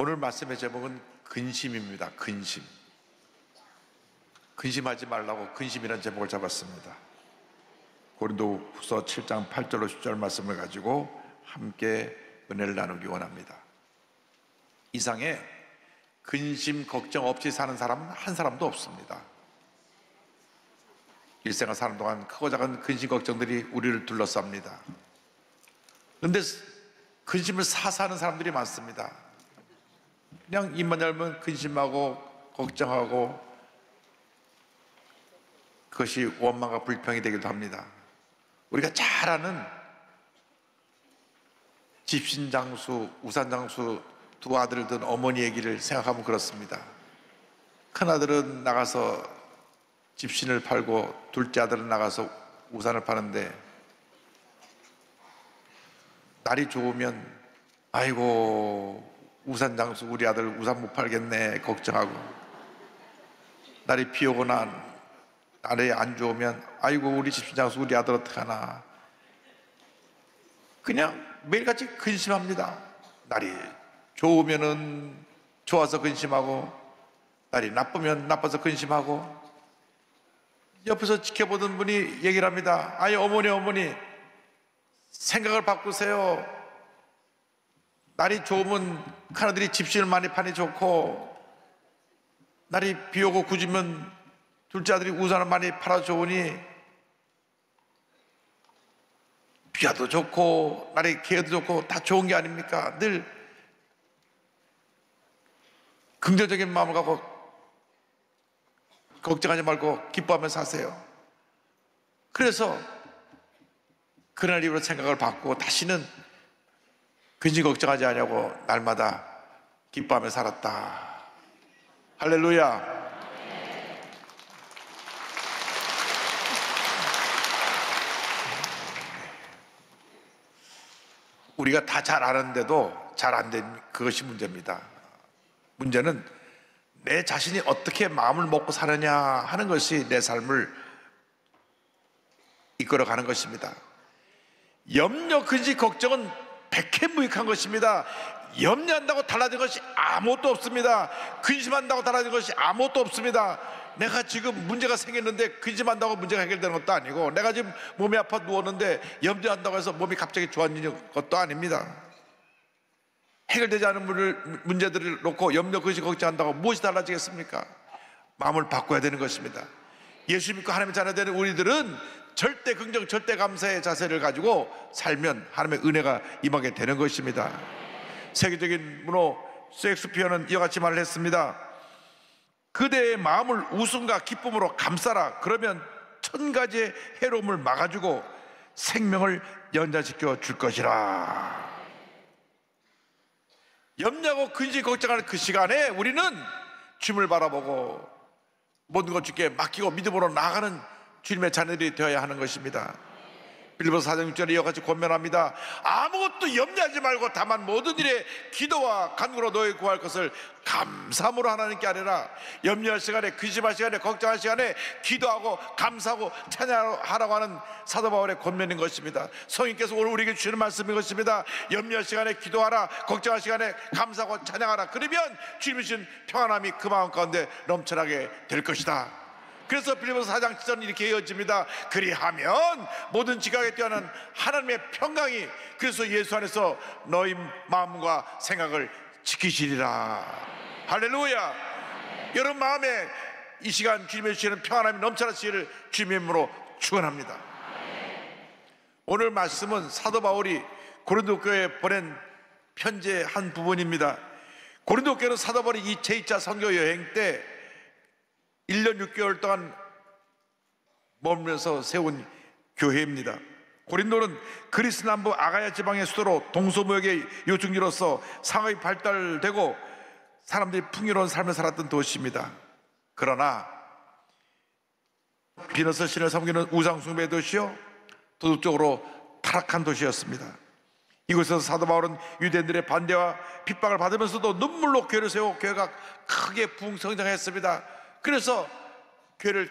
오늘 말씀의 제목은 근심입니다. 근심. 근심하지 말라고 근심이라는 제목을 잡았습니다. 고린도후서 7장 8절로 10절 말씀을 가지고 함께 은혜를 나누기 원합니다. 이 세상에 근심 걱정 없이 사는 사람은 한 사람도 없습니다. 일생을 사는 동안 크고 작은 근심 걱정들이 우리를 둘러쌉니다. 그런데 근심을 사는 사람들이 많습니다. 그냥 입만 열면 근심하고 걱정하고 그것이 원망과 불평이 되기도 합니다. 우리가 잘 아는 집신장수, 우산장수 두 아들을 둔 어머니 얘기를 생각하면 그렇습니다. 큰아들은 나가서 집신을 팔고 둘째 아들은 나가서 우산을 파는데 날이 좋으면 아이고 우산장수 우리 아들 우산 못 팔겠네 걱정하고, 날이 비 오거나 날이 안 좋으면 아이고 우리 집신장수 우리 아들 어떡하나, 그냥 매일같이 근심합니다. 날이 좋으면은 좋아서 근심하고 날이 나쁘면 나빠서 근심하고. 옆에서 지켜보던 분이 얘기를 합니다. 아이 어머니 생각을 바꾸세요. 날이 좋으면 큰아들이 집신을 많이 파니 좋고, 날이 비 오고 굳으면 둘째 아들이 우산을 많이 팔아 좋으니 비와도 좋고 날이 개도 좋고 다 좋은 게 아닙니까? 늘 긍정적인 마음을 갖고 걱정하지 말고 기뻐하며 사세요. 그래서 그날 이후로 생각을 바꾸고 다시는 근심 걱정하지 않냐고 날마다 기뻐하며 살았다. 할렐루야. 우리가 다 잘 아는데도 잘 안 된 그것이 문제입니다. 문제는 내 자신이 어떻게 마음을 먹고 사느냐 하는 것이 내 삶을 이끌어가는 것입니다. 염려, 근심, 걱정은 백해무익한 것입니다. 염려한다고 달라진 것이 아무것도 없습니다. 근심한다고 달라진 것이 아무것도 없습니다. 내가 지금 문제가 생겼는데 근심한다고 문제가 해결되는 것도 아니고, 내가 지금 몸이 아파 누웠는데 염려한다고 해서 몸이 갑자기 좋아지는 것도 아닙니다. 해결되지 않은 문제들을 놓고 염려, 근심, 걱정한다고 무엇이 달라지겠습니까? 마음을 바꿔야 되는 것입니다. 예수 믿고 하나님의 자녀 되는 우리들은 절대 긍정, 절대 감사의 자세를 가지고 살면 하나님의 은혜가 임하게 되는 것입니다. 세계적인 문호 셰익스피어는 이와 같이 말을 했습니다. 그대의 마음을 웃음과 기쁨으로 감싸라. 그러면 1000가지의 해로움을 막아주고 생명을 연장시켜 줄 것이라. 염려하고 근심 걱정하는 그 시간에 우리는 주님을 바라보고 모든 것 주께 맡기고 믿음으로 나아가는 주님의 자녀들이 되어야 하는 것입니다. 빌립보서 4장 6절에 이와 같이 권면합니다. 아무것도 염려하지 말고 다만 모든 일에 기도와 간구로 너희 구할 것을 감사함으로 하나님께 아뢰라. 염려할 시간에, 근심할 시간에, 걱정할 시간에 기도하고 감사하고 찬양하라고 하는 사도 바울의 권면인 것입니다. 성인께서 오늘 우리에게 주시는 말씀인 것입니다. 염려할 시간에 기도하라, 걱정할 시간에 감사하고 찬양하라. 그러면 주님이 주신 평안함이 그 마음 가운데 넘쳐나게 될 것이다. 그래서 빌립보서 4장 7절은 이렇게 이어집니다. 그리하면 모든 지각에 뛰어난 하나님의 평강이 그래서 예수 안에서 너희 마음과 생각을 지키시리라. 할렐루야. 여러분 마음에 이 시간 주님의 주시는 평안함이 넘쳐나시기를 주님의 이름으로 축원합니다. 오늘 말씀은 사도 바울이 고린도 교회에 보낸 편지의 한 부분입니다. 고린도 교회는 사도 바울이 이 제2차 선교 여행 때 1년 6개월 동안 머물면서 세운 교회입니다. 고린도는 그리스 남부 아가야 지방의 수도로 동서무역의 요충지로서 상업이 발달되고 사람들이 풍요로운 삶을 살았던 도시입니다. 그러나 비너스 신을 섬기는 우상숭배 도시요, 도덕적으로 타락한 도시였습니다. 이곳에서 사도 바울은 유대인들의 반대와 핍박을 받으면서도 눈물로 교회를 세우고 교회가 크게 부흥성장했습니다. 그래서 교회를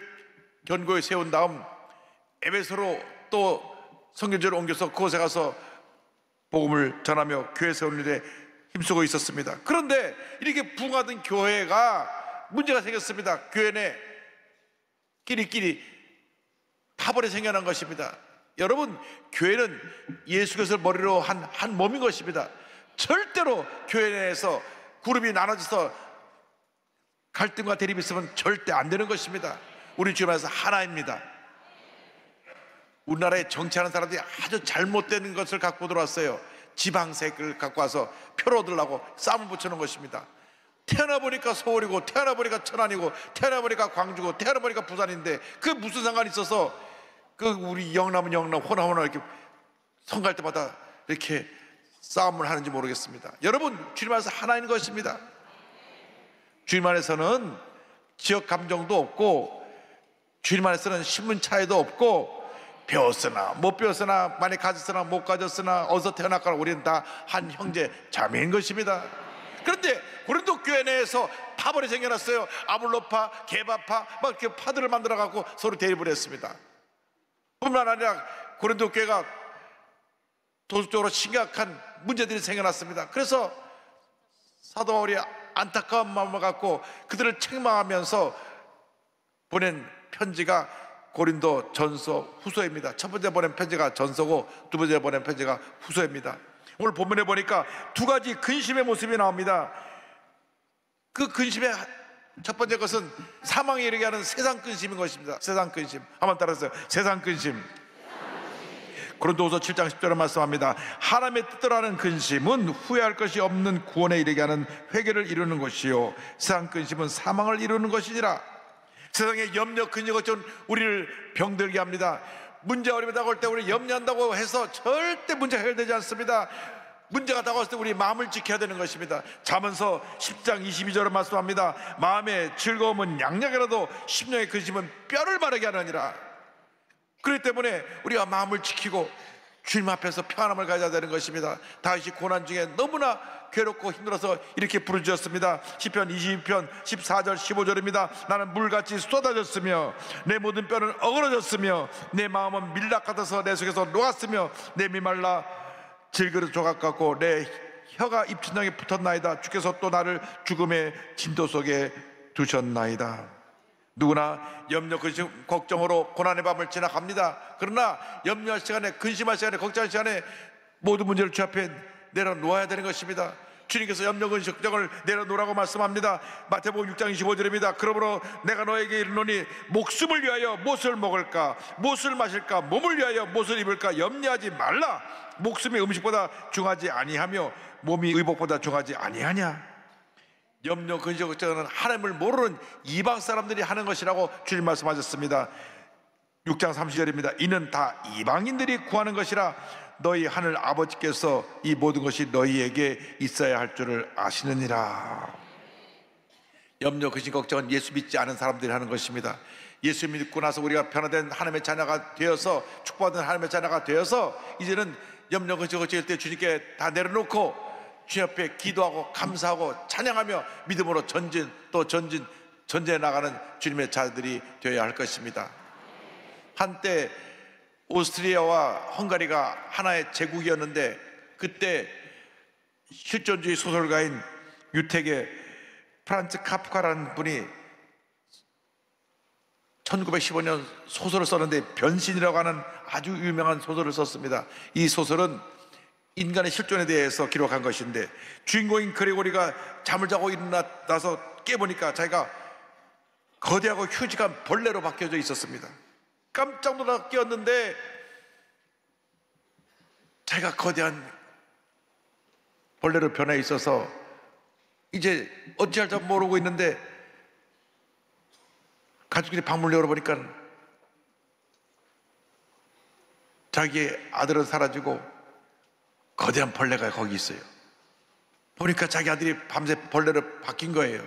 견고히 세운 다음 에베소로 또 선교지로 옮겨서 그곳에 가서 복음을 전하며 교회 세우는 일에 힘쓰고 있었습니다. 그런데 이렇게 부흥하던 교회가 문제가 생겼습니다. 교회 내 끼리끼리 파벌이 생겨난 것입니다. 여러분, 교회는 예수 그리스도를 머리로 한 몸인 것입니다. 절대로 교회 내에서 그룹이 나눠져서 갈등과 대립이 있으면 절대 안 되는 것입니다. 우리 주님 안에서 하나입니다. 우리나라에 정치하는 사람들이 아주 잘못된 것을 갖고 들어왔어요. 지방색을 갖고 와서 표를 얻으려고 싸움을 붙여놓은 것입니다. 태어나보니까 서울이고, 태어나보니까 천안이고, 태어나보니까 광주고, 태어나보니까 부산인데 그게 무슨 상관이 있어서 그 우리 영남은 영남, 호남은 이렇게 선갈 때마다 이렇게 싸움을 하는지 모르겠습니다. 여러분, 주님 안에서 하나인 것입니다. 주님 안에서는 지역 감정도 없고, 주님 안에서는 신분 차이도 없고, 배웠으나 못 배웠으나, 많이 가졌으나 못 가졌으나, 어디서 태어났거나 우리는 다 한 형제 자매인 것입니다. 그런데 고린도 교회 내에서 파벌이 생겨났어요. 아볼로파, 게바파, 막 이렇게 파들을 만들어 갖고 서로 대립을 했습니다. 뿐만 아니라 고린도 교회가 도덕적으로 심각한 문제들이 생겨났습니다. 그래서 사도 바울이 안타까운 마음을 갖고 그들을 책망하면서 보낸 편지가 고린도 전서 후서입니다. 첫 번째 보낸 편지가 전서고, 두 번째 보낸 편지가 후서입니다. 오늘 본문에 보니까 두 가지 근심의 모습이 나옵니다. 그 근심의 첫 번째 것은 사망에 이르게 하는 세상 근심인 것입니다. 세상 근심. 한번 따라서요. 세상 근심. 고린도후서 7장 10절에 말씀합니다. 하나님의 뜻대로 하는 근심은 후회할 것이 없는 구원에 이르게 하는 회개를 이루는 것이요, 세상 근심은 사망을 이루는 것이니라. 세상의 염려, 근심, 걱정은 우리를 병들게 합니다. 문제 어려움이 다가올 때 우리 염려한다고 해서 절대 문제가 해결되지 않습니다. 문제가 다가왔을 때 우리 마음을 지켜야 되는 것입니다. 잠언서 10장 22절에 말씀합니다. 마음의 즐거움은 양약이라도 심령의 근심은 뼈를 마르게 하느니라. 그렇기 때문에 우리가 마음을 지키고 주님 앞에서 평안함을 가져야 되는 것입니다. 다윗이 고난 중에 너무나 괴롭고 힘들어서 이렇게 부르짖었습니다. 시편 22편 14절 15절입니다. 나는 물같이 쏟아졌으며 내 모든 뼈는 어그러졌으며 내 마음은 밀락 같아서 내 속에서 녹았으며 내 미말라 질그릇 조각 같고 내 혀가 입천장에 붙었나이다. 주께서 또 나를 죽음의 진도 속에 두셨나이다. 누구나 염려, 근심, 걱정으로 고난의 밤을 지나갑니다. 그러나 염려할 시간에, 근심할 시간에, 걱정할 시간에 모든 문제를 주 앞에 내려놓아야 되는 것입니다. 주님께서 염려, 근심, 걱정을 내려놓으라고 말씀합니다. 마태복음 6장 25절입니다. 그러므로 내가 너에게 이르노니 목숨을 위하여 무엇을 먹을까, 무엇을 마실까, 몸을 위하여 무엇을 입을까 염려하지 말라. 목숨이 음식보다 중하지 아니하며 몸이 의복보다 중하지 아니하냐. 염려, 근심, 걱정은 하나님을 모르는 이방 사람들이 하는 것이라고 주님 말씀하셨습니다. 6장 30절입니다. 이는 다 이방인들이 구하는 것이라 너희 하늘 아버지께서 이 모든 것이 너희에게 있어야 할 줄을 아시느니라. 염려, 근심, 걱정은 예수 믿지 않은 사람들이 하는 것입니다. 예수 믿고 나서 우리가 변화된 하나님의 자녀가 되어서, 축복받은 하나님의 자녀가 되어서 이제는 염려, 근심, 걱정일 때 주님께 다 내려놓고 주님 앞에 기도하고 감사하고 찬양하며 믿음으로 전진해 나가는 주님의 자들이 되어야 할 것입니다. 한때 오스트리아와 헝가리가 하나의 제국이었는데, 그때 실존주의 소설가인 유택의 프란츠 카프카라는 분이 1915년 소설을 썼는데 변신이라고 하는 아주 유명한 소설을 썼습니다. 이 소설은 인간의 실존에 대해서 기록한 것인데, 주인공인 그레고리가 잠을 자고 일어나서 깨보니까 자기가 거대하고 휴직한 벌레로 바뀌어져 있었습니다. 깜짝 놀라 깨었는데 자기가 거대한 벌레로 변해 있어서 이제 어찌할 줄 모르고 있는데, 가족들이 방문을 열어보니까 자기의 아들은 사라지고 거대한 벌레가 거기 있어요. 보니까 자기 아들이 밤새 벌레로 바뀐 거예요.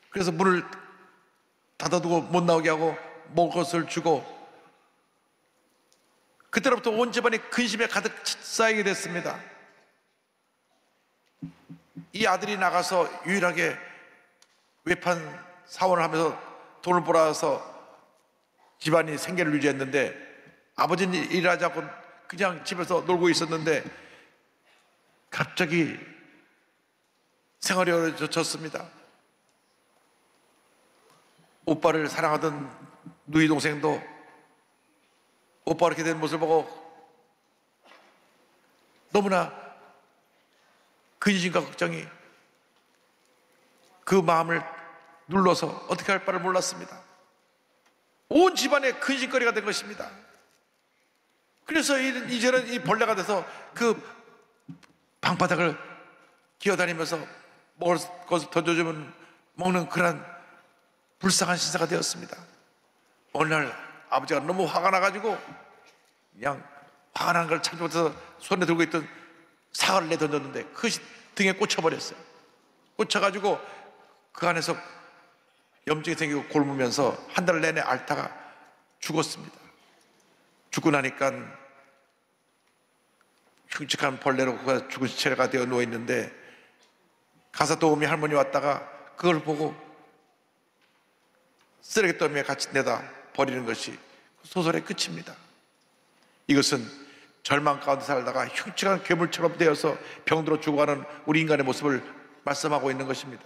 그래서 문을 닫아두고 못 나오게 하고 먹을 것을 주고, 그때로부터 온 집안이 근심에 가득 쌓이게 됐습니다. 이 아들이 나가서 유일하게 외판 사원을 하면서 돈을 벌어와서 집안이 생계를 유지했는데, 아버지는 일하지 않고 그냥 집에서 놀고 있었는데 갑자기 생활이 어려졌습니다. 오빠를 사랑하던 누이 동생도 오빠 이렇게 된 모습을 보고 너무나 근심과 걱정이 그 마음을 눌러서 어떻게 할 바를 몰랐습니다. 온 집안의 근심거리가 된 것입니다. 그래서 이제는 이 벌레가 돼서 그 방바닥을 기어다니면서 먹을 것을 던져주면 먹는 그런 불쌍한 신세가 되었습니다. 어느 날 아버지가 너무 화가 나가지고 그냥 화가 난 걸 참지 못해서 손에 들고 있던 사과를 내던졌는데 그것이 등에 꽂혀버렸어요. 꽂혀가지고 그 안에서 염증이 생기고 곪으면서 한 달 내내 앓다가 죽었습니다. 죽고 나니까 흉측한 벌레로 그가 죽은 시체가 되어 누워있는데 가사 도우미 할머니 왔다가 그걸 보고 쓰레기더미에 같이 내다 버리는 것이 소설의 끝입니다. 이것은 절망 가운데 살다가 흉측한 괴물처럼 되어서 병들어 죽어가는 우리 인간의 모습을 말씀하고 있는 것입니다.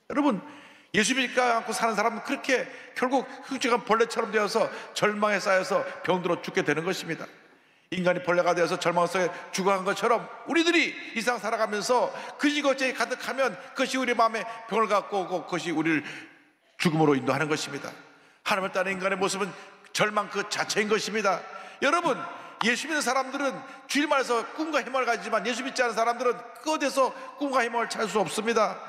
여러분, 예수 믿지 않고 사는 사람은 그렇게 결국 흉측한 벌레처럼 되어서 절망에 쌓여서 병들어 죽게 되는 것입니다. 인간이 벌레가 되어서 절망 속에 죽어간 것처럼 우리들이 이 세상 살아가면서 근심걱정이 가득하면 그것이 우리 마음에 병을 갖고 오고 그것이 우리를 죽음으로 인도하는 것입니다. 하나님을 따르는 인간의 모습은 절망 그 자체인 것입니다. 여러분, 예수 믿는 사람들은 주일말에서 꿈과 희망을 가지지만 예수 믿지 않은 사람들은 그 어디서 꿈과 희망을 찾을 수 없습니다.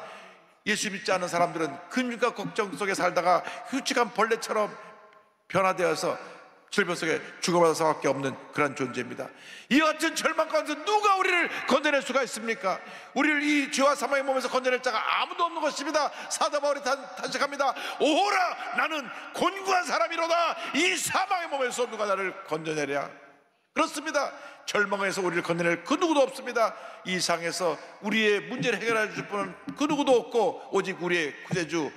예수 믿지 않은 사람들은 근심과 걱정 속에 살다가 흉측한 벌레처럼 변화되어서 질병 속에 죽어갈 수밖에 없는 그런 존재입니다. 이와 같은 절망 가운데 누가 우리를 건져낼 수가 있습니까? 우리를 이 죄와 사망의 몸에서 건져낼 자가 아무도 없는 것입니다. 사도 바울이 탄식합니다. 오호라, 나는 곤고한 사람이로다. 이 사망의 몸에서 누가 나를 건져내랴. 그렇습니다. 절망에서 우리를 건져낼 그 누구도 없습니다. 이 세상에서 우리의 문제를 해결해 줄 분은 그 누구도 없고 오직 우리의 구세주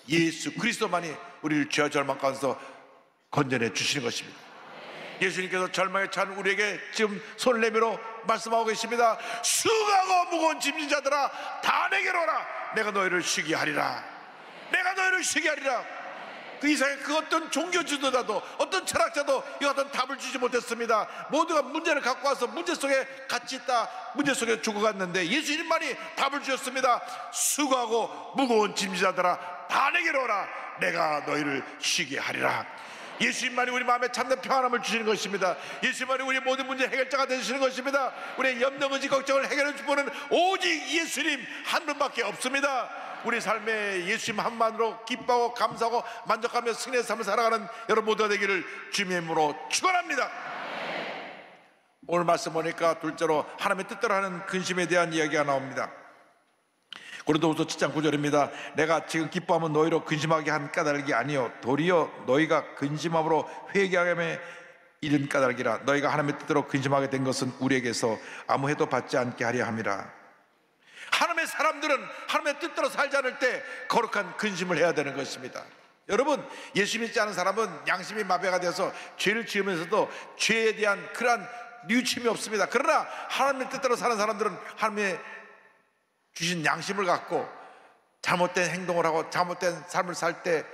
예수 그리스도만이 우리를 죄와 절망 가운데서 건져내 주시는 것입니다. 예수님께서 절망에 찬 우리에게 지금 손을 내밀어 말씀하고 계십니다. 수고하고 무거운 짐진 자들아, 다 내게로 오라. 내가 너희를 쉬게 하리라. 내가 너희를 쉬게 하리라. 그 이상의 그 어떤 종교 지도자도 어떤 철학자도 이 같은 답을 주지 못했습니다. 모두가 문제를 갖고 와서 문제 속에 갇히 있다, 문제 속에 죽어갔는데 예수님만이 답을 주셨습니다. 수고하고 무거운 짐진 자들아, 다 내게로 오라. 내가 너희를 쉬게 하리라. 예수님만이 우리 마음에 참된 평안함을 주시는 것입니다. 예수님만이 우리의 모든 문제 해결자가 되시는 것입니다. 우리의 염려, 의지, 걱정을 해결해 줄 분은 오직 예수님 한 분밖에 없습니다. 우리 삶에 예수님 한 분만으로 기뻐하고 감사하고 만족하며 승리의 삶을 살아가는 여러분 모두가 되기를 주님의 이름으로 축원합니다. 오늘 말씀 보니까 둘째로 하나님의 뜻대로 하는 근심에 대한 이야기가 나옵니다. 고린도후서 7장 9절입니다. 내가 지금 기뻐하면 너희로 근심하게 한 까닭이 아니요 도리어 너희가 근심함으로 회개함에 이른 까닭이라. 너희가 하나님의 뜻대로 근심하게 된 것은 우리에게서 아무 해도 받지 않게 하려 함이라. 하나님의 사람들은 하나님의 뜻대로 살지 않을 때 거룩한 근심을 해야 되는 것입니다. 여러분, 예수 믿지 않은 사람은 양심이 마비가 되어서 죄를 지으면서도 죄에 대한 그러한 뉘우침이 없습니다. 그러나 하나님의 뜻대로 사는 사람들은 하나님의 주신 양심을 갖고 잘못된 행동을 하고 잘못된 삶을 살 때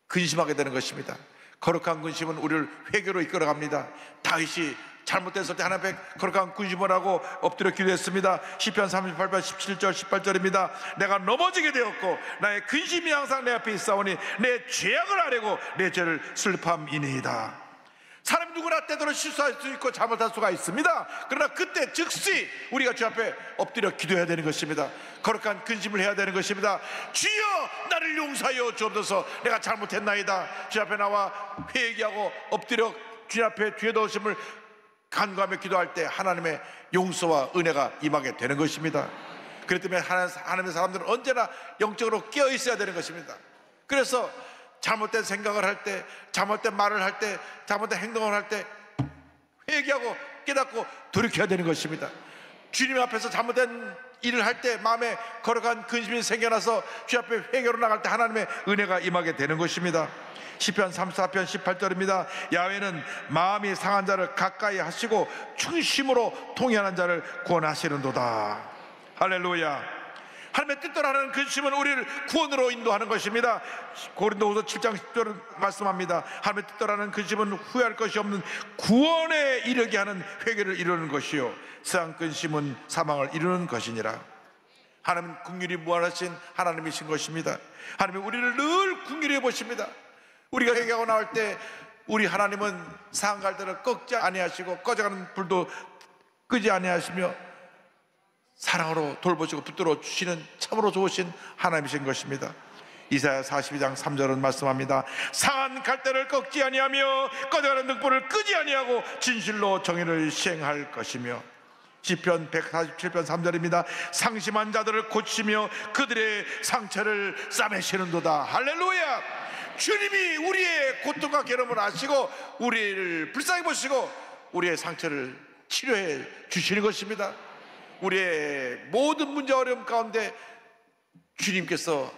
근심하게 되는 것입니다. 거룩한 근심은 우리를 회개로 이끌어갑니다. 다윗이 잘못됐을 때 하나님 앞에 거룩한 근심을 하고 엎드려 기도했습니다. 시편 38편 17절 18절입니다. 내가 넘어지게 되었고 나의 근심이 항상 내 앞에 있사오니 내 죄악을 아뢰고 내 죄를 슬픔이니이다. 사람이 누구나 때때로 실수할 수 있고 잘못할 수가 있습니다. 그러나 그때 즉시 우리가 주 앞에 엎드려 기도해야 되는 것입니다. 거룩한 근심을 해야 되는 것입니다. 주여 나를 용서하여 주옵소서. 내가 잘못했나이다. 주 앞에 나와 회개하고 엎드려 주 앞에 죄 도우심을 간구하며 기도할 때 하나님의 용서와 은혜가 임하게 되는 것입니다. 그렇기 때문에 하나님의 사람들은 언제나 영적으로 깨어 있어야 되는 것입니다. 그래서 잘못된 생각을 할 때, 잘못된 말을 할 때, 잘못된 행동을 할 때 회개하고 깨닫고 돌이켜야 되는 것입니다. 주님 앞에서 잘못된 일을 할 때 마음에 거룩한 근심이 생겨나서 주 앞에 회개로 나갈 때 하나님의 은혜가 임하게 되는 것입니다. 시편 34편 18절입니다. 야훼는 마음이 상한 자를 가까이 하시고 충심으로 통행하는 자를 구원하시는도다. 할렐루야. 하나님의 뜻대로 하는 근심은 우리를 구원으로 인도하는 것입니다. 고린도후서 7장 10절은 말씀합니다. 하나님의 뜻대로 하는 근심은 후회할 것이 없는 구원에 이르게 하는 회개를 이루는 것이요 세상 근심은 사망을 이루는 것이니라. 하나님은 긍휼이 무한하신 하나님이신 것입니다. 하나님은 우리를 늘 긍휼히 보십니다. 우리가 회개하고 나올 때 우리 하나님은 상갈대를 꺾지 아니하시고 꺼져가는 불도 끄지 아니하시며 사랑으로 돌보시고 붙들어 주시는 참으로 좋으신 하나님이신 것입니다. 이사야 42장 3절은 말씀합니다. 상한 갈대를 꺾지 아니하며 꺼져가는 등불을 끄지 아니하고 진실로 정의를 시행할 것이며 시편 147편 3절입니다. 상심한 자들을 고치며 그들의 상처를 싸매시는도다. 할렐루야. 주님이 우리의 고통과 괴로움을 아시고 우리를 불쌍히 보시고 우리의 상처를 치료해 주시는 것입니다. 우리의 모든 문제 어려움 가운데 주님께서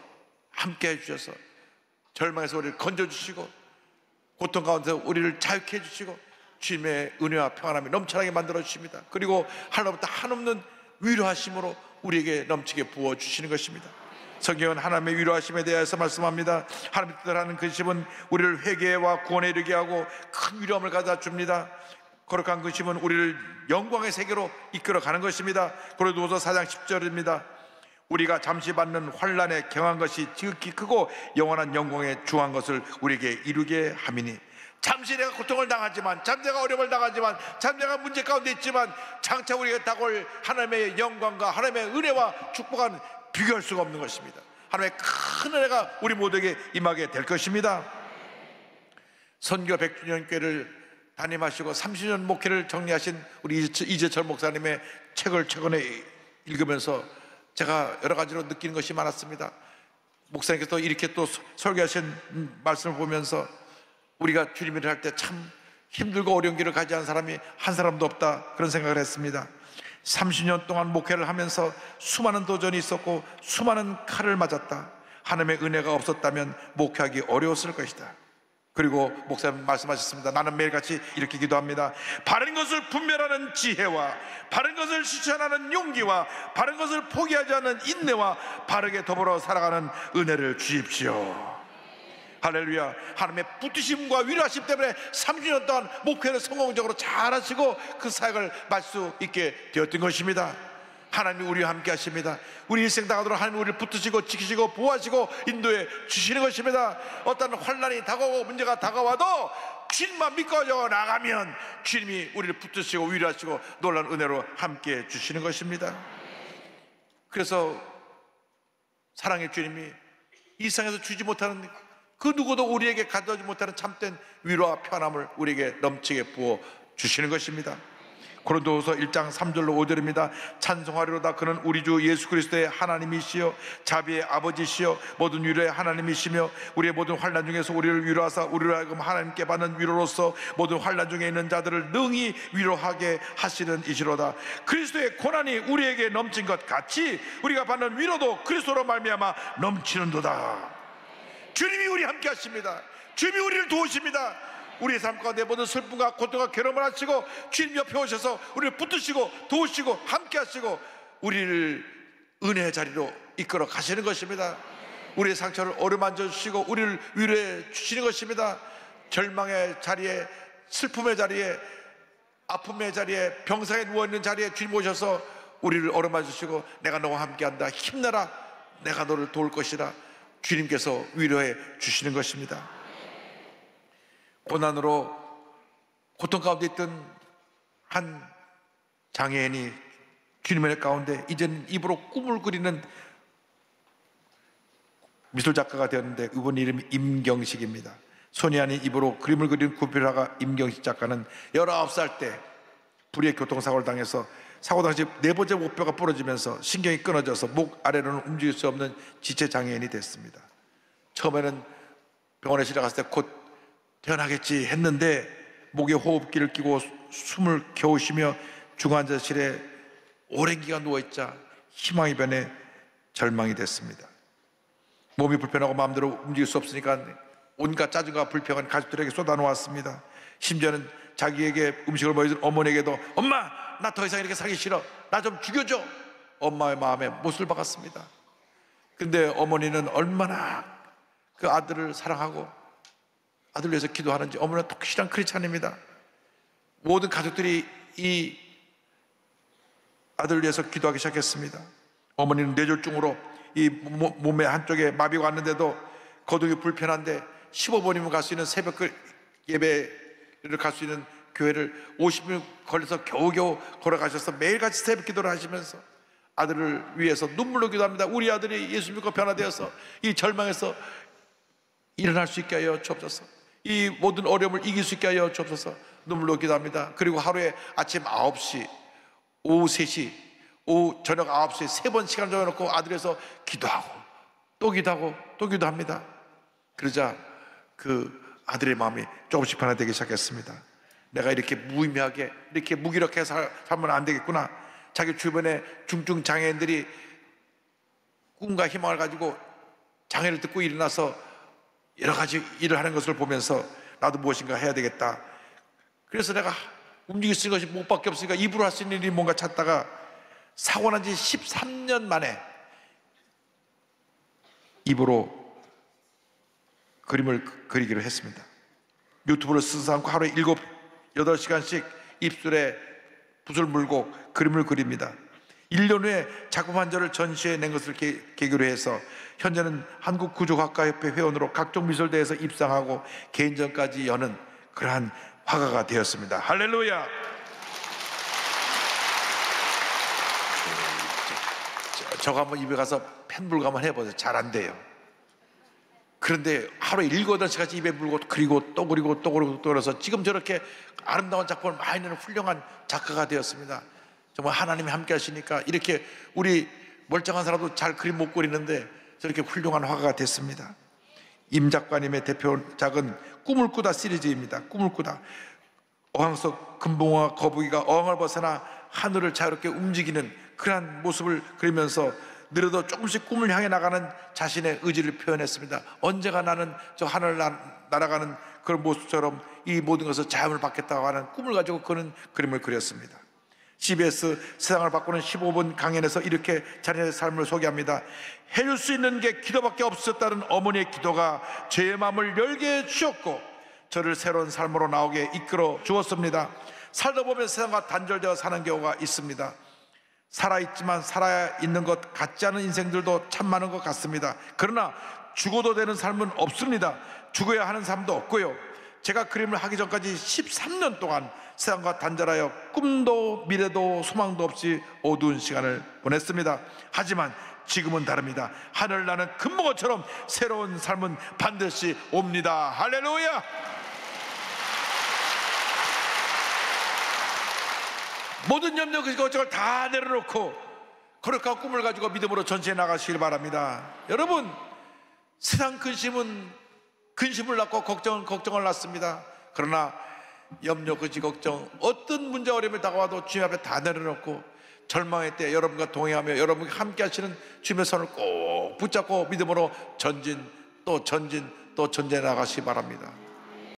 함께 해주셔서 절망에서 우리를 건져주시고 고통 가운데 우리를 자유케 해주시고 주님의 은혜와 평안함이 넘쳐나게 만들어 주십니다. 그리고 하나님부터 한없는 위로하심으로 우리에게 넘치게 부어주시는 것입니다. 성경은 하나님의 위로하심에 대해서 말씀합니다. 하나님의 뜻을 하는 근심은 우리를 회개와 구원에 이르게 하고 큰 위로함을 가져다 줍니다. 거룩한 근심은 우리를 영광의 세계로 이끌어가는 것입니다. 고린도후서 4장 10절입니다. 우리가 잠시 받는 환난에 경한 것이 지극히 크고 영원한 영광에 주한 것을 우리에게 이루게 함이니 잠시 내가 고통을 당하지만 잠시 내가 어려움을 당하지만 잠시 내가 문제 가운데 있지만 장차 우리가 다가올 하나님의 영광과 하나님의 은혜와 축복은 비교할 수가 없는 것입니다. 하나님의 큰 은혜가 우리 모두에게 임하게 될 것입니다. 선교 100주년 교회를 담임하시고 30년 목회를 정리하신 우리 이재철 목사님의 책을 최근에 읽으면서 제가 여러 가지로 느끼는 것이 많았습니다. 목사님께서 이렇게 또 설교하신 말씀을 보면서 우리가 주님을 할 때 참 힘들고 어려운 길을 가지 않은 사람이 한 사람도 없다, 그런 생각을 했습니다. 30년 동안 목회를 하면서 수많은 도전이 있었고 수많은 칼을 맞았다. 하나님의 은혜가 없었다면 목회하기 어려웠을 것이다. 그리고 목사님 말씀하셨습니다. 나는 매일같이 이렇게 기도합니다. 바른 것을 분별하는 지혜와 바른 것을 실천하는 용기와 바른 것을 포기하지 않는 인내와 바르게 더불어 살아가는 은혜를 주십시오. 할렐루야. 하나님의 붙드심과 위로하심 때문에 30년 동안 목회를 성공적으로 잘하시고 그 사역을 말 수 있게 되었던 것입니다. 하나님이 우리와 함께 하십니다. 우리 일생 다가도록 하나님이 우리를 붙드시고 지키시고 보호하시고 인도해 주시는 것입니다. 어떤 환난이 다가오고 문제가 다가와도 주님만 믿고 나가면 주님이 우리를 붙드시고 위로하시고 놀라운 은혜로 함께 주시는 것입니다. 그래서 사랑의 주님이 이 세상에서 주지 못하는 그 누구도 우리에게 가져오지 못하는 참된 위로와 편함을 우리에게 넘치게 부어 주시는 것입니다. 고린도후서 1장 3절로 5절입니다. 찬송하리로다. 그는 우리 주 예수 그리스도의 하나님이시여 자비의 아버지시여 모든 위로의 하나님이시며 우리의 모든 환난 중에서 우리를 위로하사 우리로 하여금 하나님께 받는 위로로서 모든 환난 중에 있는 자들을 능히 위로하게 하시는 이시로다. 그리스도의 고난이 우리에게 넘친 것 같이 우리가 받는 위로도 그리스도로 말미암아 넘치는도다. 주님이 우리 함께 하십니다. 주님이 우리를 도우십니다. 우리의 삶 가운데 모든 슬픔과 고통과 괴로움을 하시고 주님 옆에 오셔서 우리를 붙드시고 도우시고 함께 하시고 우리를 은혜의 자리로 이끌어 가시는 것입니다. 우리의 상처를 어루만져 주시고 우리를 위로해 주시는 것입니다. 절망의 자리에, 슬픔의 자리에, 아픔의 자리에, 병상에 누워있는 자리에 주님 오셔서 우리를 어루만져 주시고 내가 너와 함께한다, 힘내라, 내가 너를 도울 것이라 주님께서 위로해 주시는 것입니다. 고난으로 고통 가운데 있던 한 장애인이 주님의 가운데 이제는 입으로 꿈을 그리는 미술작가가 되었는데 그분 이름이 임경식입니다. 손이 아닌 입으로 그림을 그리는 구필화가 임경식 작가는 19살 때 불의의 교통사고를 당해서 사고 당시 4번째 목뼈가 부러지면서 신경이 끊어져서 목 아래로는 움직일 수 없는 지체장애인이 됐습니다. 처음에는 병원에 실려갔을 때 곧 태어나겠지 했는데 목에 호흡기를 끼고 숨을 겨우 쉬며 중환자실에 오랜 기간 누워있자 희망이 변해 절망이 됐습니다. 몸이 불편하고 마음대로 움직일 수 없으니까 온갖 짜증과 불평은 가족들에게 쏟아놓았습니다. 심지어는 자기에게 음식을 보여준 어머니에게도 엄마 나 더 이상 이렇게 살기 싫어, 나 좀 죽여줘, 엄마의 마음에 못을 박았습니다. 근데 어머니는 얼마나 그 아들을 사랑하고 아들을 위해서 기도하는지, 어머니는 독실한 크리스찬입니다. 모든 가족들이 이 아들을 위해서 기도하기 시작했습니다. 어머니는 뇌졸중으로 이 몸의 한쪽에 마비가 왔는데도 거동이 불편한데 15분이면 갈 수 있는 새벽 예배를 갈 수 있는 교회를 50분 걸려서 겨우겨우 걸어가셔서 매일같이 새벽 기도를 하시면서 아들을 위해서 눈물로 기도합니다. 우리 아들이 예수 믿고 변화되어서 이 절망에서 일어날 수 있게 하여 주옵소서. 이 모든 어려움을 이길 수 있게 하여 주옵소서. 눈물로 기도합니다. 그리고 하루에 아침 9시, 오후 3시, 오후 저녁 9시에 3번 시간 정해놓고 아들에서 기도하고 또 기도하고 또 기도합니다. 그러자 그 아들의 마음이 조금씩 변화되기 시작했습니다. 내가 이렇게 무의미하게 이렇게 무기력해 살면 안 되겠구나. 자기 주변에 중증 장애인들이 꿈과 희망을 가지고 장애를 듣고 일어나서 여러 가지 일을 하는 것을 보면서 나도 무엇인가 해야 되겠다. 그래서 내가 움직일 수 있는 것이 목밖에 없으니까 입으로 할 수 있는 일이 뭔가 찾다가 사고 난 지 13년 만에 입으로 그림을 그리기로 했습니다. 유튜브를 쓰지 않고 하루에 7, 8시간씩 입술에 붓을 물고 그림을 그립니다. 1년 후에 작품 한 절을 전시해 낸 것을 계기로 해서 현재는 한국구조학과협회 회원으로 각종 미술대회에서 입상하고 개인전까지 여는 그러한 화가가 되었습니다. 할렐루야. 저거 한번 입에 가서 펜불 한번 해보세요. 잘 안 돼요. 그런데 하루에 7, 8시간씩 입에 물고 그리고 또 그리고 또 그리고 또 그래서 지금 저렇게 아름다운 작품을 많이 내는 훌륭한 작가가 되었습니다. 정말 하나님이 함께 하시니까 이렇게 우리 멀쩡한 사람도 잘 그림 못 그리는데 저렇게 훌륭한 화가가 됐습니다. 임 작가님의 대표작은 꿈을 꾸다 시리즈입니다. 꿈을 꾸다. 어항 속 금붕어와 거북이가 어항을 벗어나 하늘을 자유롭게 움직이는 그러한 모습을 그리면서 느려도 조금씩 꿈을 향해 나가는 자신의 의지를 표현했습니다. 언제가 나는 저 하늘 날아가는 그런 모습처럼 이 모든 것을 자유를 받겠다고 하는 꿈을 가지고 그는 그림을 그렸습니다. CBS 세상을 바꾸는 15분 강연에서 이렇게 자신의 삶을 소개합니다. 해줄 수 있는 게 기도밖에 없었다는 어머니의 기도가 제 마음을 열게 해주셨고 저를 새로운 삶으로 나오게 이끌어 주었습니다. 살다 보면 세상과 단절되어 사는 경우가 있습니다. 살아있지만 살아야 있는 것 같지 않은 인생들도 참 많은 것 같습니다. 그러나 죽어도 되는 삶은 없습니다. 죽어야 하는 삶도 없고요. 제가 그림을 하기 전까지 13년 동안 세상과 단절하여 꿈도 미래도 소망도 없이 어두운 시간을 보냈습니다. 하지만 지금은 다릅니다. 하늘 나는 금붕어처럼 새로운 삶은 반드시 옵니다. 할렐루야. 모든 염려 걱정을 다 내려놓고 거룩한 꿈을 가지고 믿음으로 전시해 나가시길 바랍니다. 여러분, 세상 근심을 낳고 걱정을 낳습니다. 그러나 염려, 걱정, 어떤 문제 어려움이 다가와도 주님 앞에 다 내려놓고 절망의 때 여러분과 동행하며 여러분과 함께 하시는 주님의 손을 꼭 붙잡고 믿음으로 전진 또 전진 또 전진해 나가시기 바랍니다.